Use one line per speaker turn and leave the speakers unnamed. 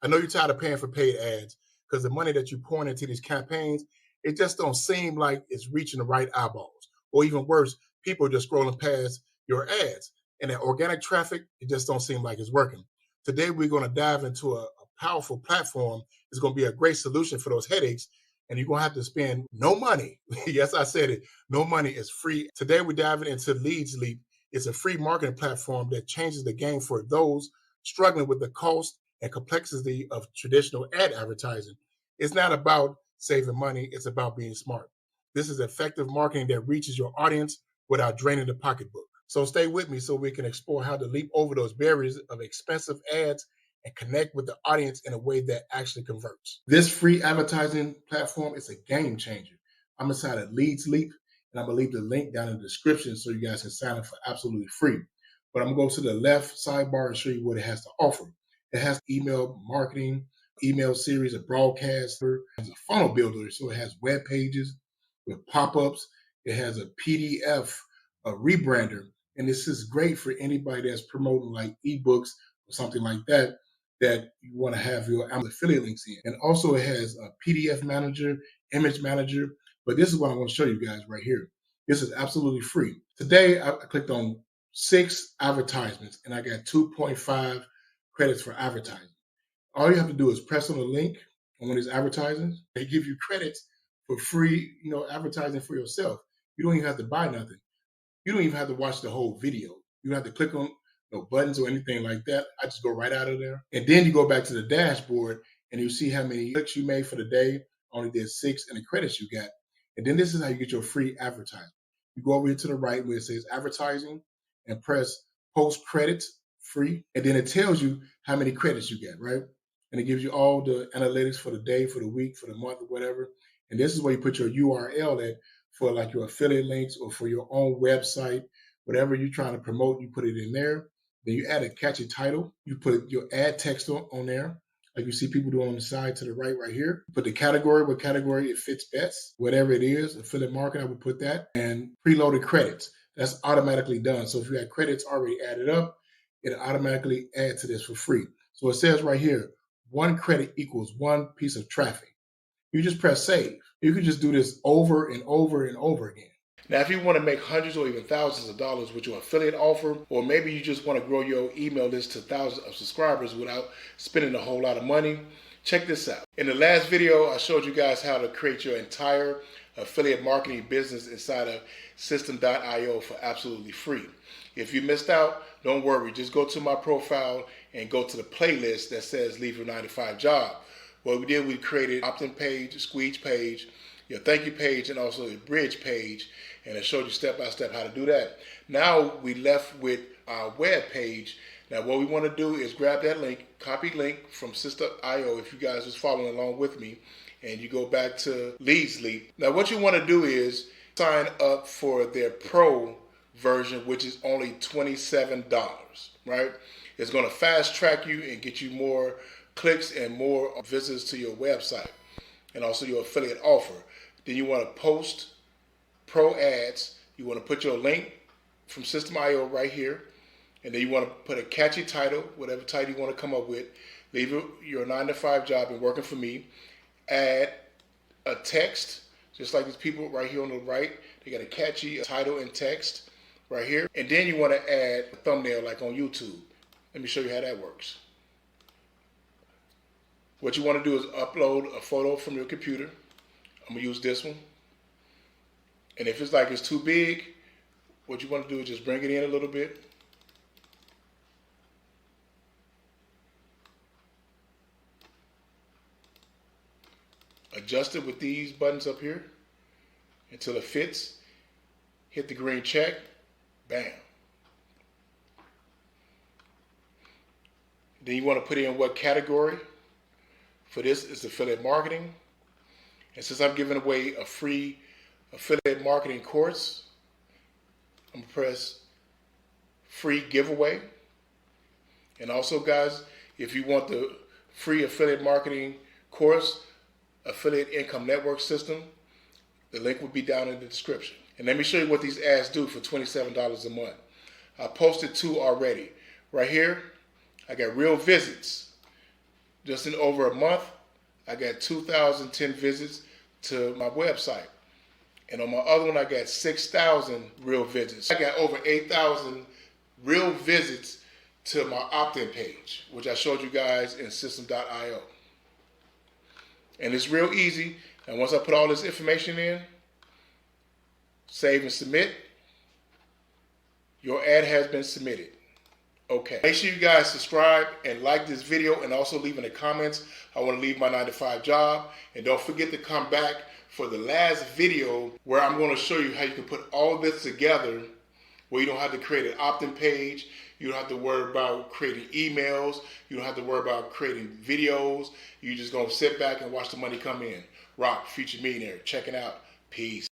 I know you're tired of paying for paid ads because the money that you pour into these campaigns, it just don't seem like it's reaching the right eyeballs. Or even worse, people are just scrolling past your ads. And that organic traffic, it just don't seem like it's working. Today, we're going to dive into a powerful platform. It's going to be a great solution for those headaches. And you're going to have to spend no money. Yes, I said it. No money is free. Today, we're diving into Leads Leap. It's a free marketing platform that changes the game for those struggling with the cost and complexity of traditional ad advertising. It's not about saving money, it's about being smart. This is effective marketing that reaches your audience without draining the pocketbook. So stay with me so we can explore how to leap over those barriers of expensive ads and connect with the audience in a way that actually converts. This free advertising platform is a game changer. I'm inside of Leads Leap, and I'm going to leave the link down in the description so you guys can sign up for absolutely free. But I'm going to go to the left sidebar and show you what it has to offer. It has email marketing, email series, a broadcaster, it has a funnel builder, so it has web pages with pop-ups. It has a PDF, a rebrander, and this is great for anybody that's promoting like ebooks or something like that you want to have your affiliate links in. And also it has a PDF manager, image manager, but this is what I'm going to show you guys right here. This is absolutely free. Today, I clicked on 6 advertisements and I got 2.5 credits for advertising. All you have to do is press on the link on one of these advertisements. They give you credits for free, advertising for yourself. You don't even have to buy nothing. You don't even have to watch the whole video. You don't have to click on no buttons or anything like that. I just go right out of there. And then you go back to the dashboard and you see how many clicks you made for the day. Only did 6 and the credits you got. And then this is how you get your free advertising. You go over here to the right where it says advertising and press post credits free. And then it tells you how many credits you get, right? And it gives you all the analytics for the day, for the week, for the month, or whatever. And this is where you put your URL at for like your affiliate links or for your own website, whatever you're trying to promote, you put it in there. Then you add a catchy title. You put your ad text on there, like you see people do on the side to the right here. Put the category, what category it fits best, whatever it is. Affiliate marketing, I would put that. And preloaded credits. That's automatically done. So if you had credits already added up, it automatically adds to this for free. So it says right here, 1 credit equals 1 piece of traffic. You just press save. You can just do this over and over and over again. Now, if you want to make hundreds or even thousands of dollars with your affiliate offer, or maybe you just want to grow your email list to thousands of subscribers without spending a whole lot of money, check this out. In the last video, I showed you guys how to create your entire affiliate marketing business inside of System.io for absolutely free. If you missed out, don't worry. Just go to my profile and go to the playlist that says Leave Your 9-to-5 Job. What we did, we created an opt-in page, a squeeze page, your thank you page, and also a bridge page, and it showed you step-by-step how to do that. Now we left with our web page. Now what we want to do is grab that link, copy link from System.io if you guys was following along with me, and you go back to Leads Leap. Now what you want to do is sign up for their pro version, which is only $27, right? It's going to fast track you and get you more clicks and more visitors to your website and also your affiliate offer. Then you want to post pro ads. You want to put your link from System.io right here, and then you want to put a catchy title, whatever title you want to come up with. Leave your 9-to-5 job and working for me. Add a text, just like these people right here on the right. They got a catchy title and text right here. And then you want to add a thumbnail like on YouTube. Let me show you how that works. What you want to do is upload a photo from your computer. I'm going to use this one. And if it's like it's too big, what you want to do is just bring it in a little bit. Adjust it with these buttons up here until it fits. Hit the green check. Bam. Then you want to put in what category. For this is affiliate marketing. And since I'm giving away a free affiliate marketing course, I'm going to press free giveaway. And also, guys, if you want the free affiliate marketing course, Affiliate Income Network System, the link will be down in the description. And let me show you what these ads do for $27 a month. I posted 2 already. Right here, I got real visits. Just in over a month, I got 2,010 visits to my website. And on my other one, I got 6,000 real visits. I got over 8,000 real visits to my opt-in page, which I showed you guys in system.io. And it's real easy. And once I put all this information in, save and submit, your ad has been submitted. Okay. Make sure you guys subscribe and like this video, and also leave in the comments, I want to leave my 9-to-5 job. And don't forget to come back for the last video where I'm going to show you how you can put all this together where you don't have to create an opt-in page. You don't have to worry about creating emails. You don't have to worry about creating videos. You're just going to sit back and watch the money come in. Rock, future millionaire, checking out. Peace.